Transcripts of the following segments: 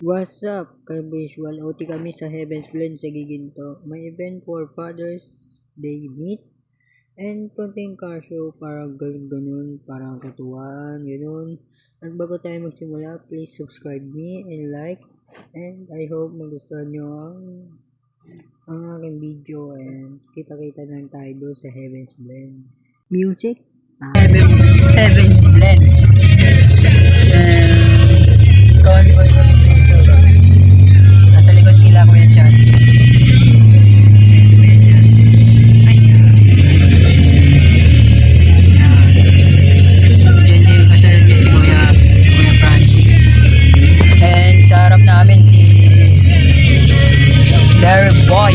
What's up, ka-visual? OT kami sa Heaven's Blend sa Giginto. May event for Father's Day meet and konting car show para ganun, parang katuwaan, ganun. At bago tayo magsimula, please subscribe me and like, and I hope magustuhan nyo ang aking video and kita-kita lang tayo doon sa Heaven's Blend. Music? Heaven's Blend. Nasa likod sila, Kuya Chan. Diyan din kasal niya si Kuya Francis. And sa harap namin si Larry Boy.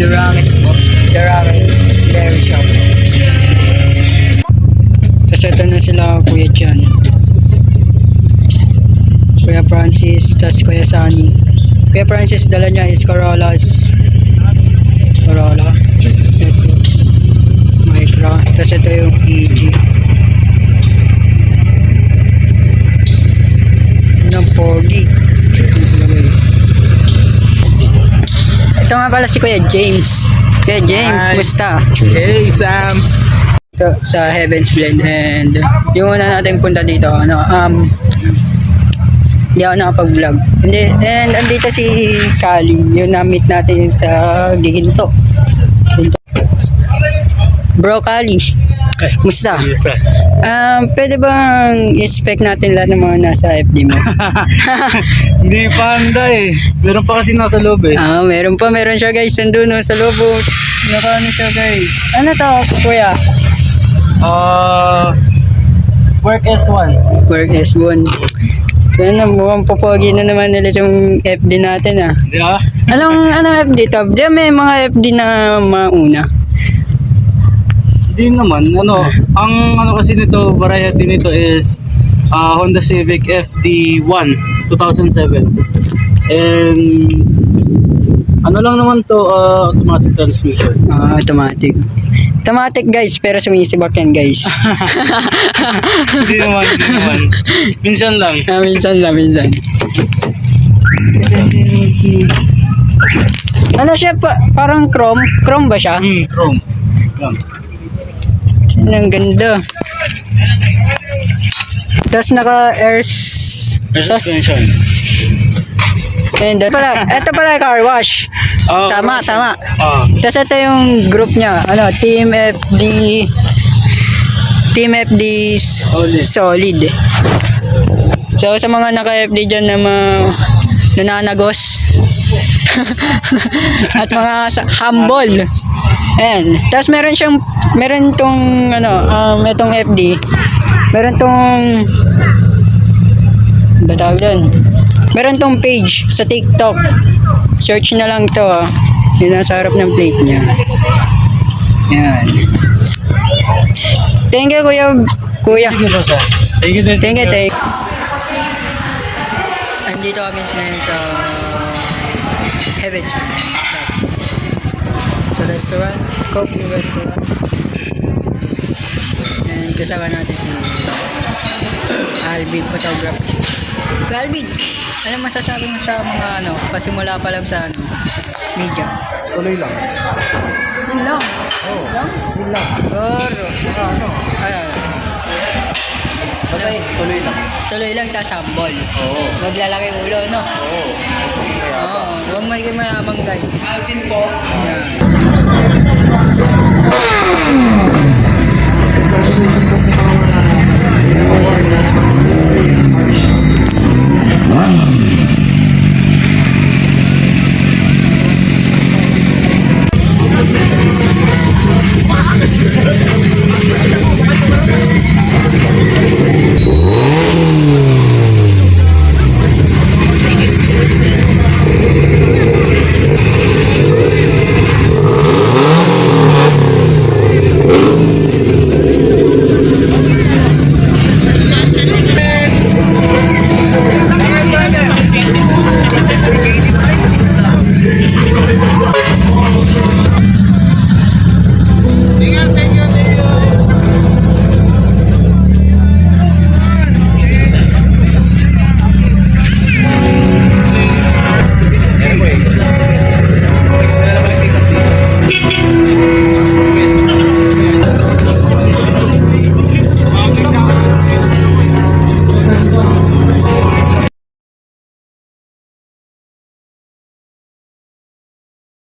The Rocket Larry Shop. Tapos ito na sila, Kuya Chan, Kuya Francis, tas Kuya Sunny. Kuya Francis, dala niya is Corolla. Ito, Micra. Tas ito yung EG. Yun ang Pogi. Yun sila, guys. Ito nga pala si Kuya James. Kuya James, musta? Hey Sam! Ito sa Heaven's Blend, and yung una natin punta dito, hindi ako nakapag-vlog. And andito si Kali, yung na-meet natin yung sa Giginto. Bro Kali, musta? Pwede bang i-spec natin lahat ng mga nasa FD mo? Hindi pa handa eh. Meron pa kasi nasa loob eh. Meron siya guys, nandun no, sa lobo. Ano siya guys? Ano to, kuya? Work S1. Work S1. Yan na, mukhang popogi na naman nila yung FD natin ah. Yeah? Anong FD to? Di may mga FD na mauna. Hindi naman. Ang kasi nito, variety nito is Honda Civic FD1 2007. And lang naman to, automatic transmission. Automatic. Automatic guys, pero sumisibak yan guys. Hindi naman. Minsan lang. Minsan. Ano siya parang chrome? Chrome ba siya? Chrome. Ang ganda. Tapos naka-air suspension. And ito pala car wash. Tama. Tapos ito yung group niya. Team FD solid. So sa mga naka-FD dyan na nananagos at mga humble. And tapos meron tong itong FD. Meron tong batawag doon. Meron tong page sa TikTok. Search na lang to ah. Yun nasa harap ng plate niya. Yan. Thank you kuya. Thank you. Andito kami ngayon sa Heaven's sa restaurant, Coffee Restaurant. And kasama natin si Alvin Photography. Alvin, ano masasabi mo sa mga pasimula pa lang sa media? Tuloy lang. Yun lang. Yun lang. Tuloy lang, tas sambol. Oo. Maglalaki ulo, no? Oo. Huwag mayabang guys. Alvin po. Yan.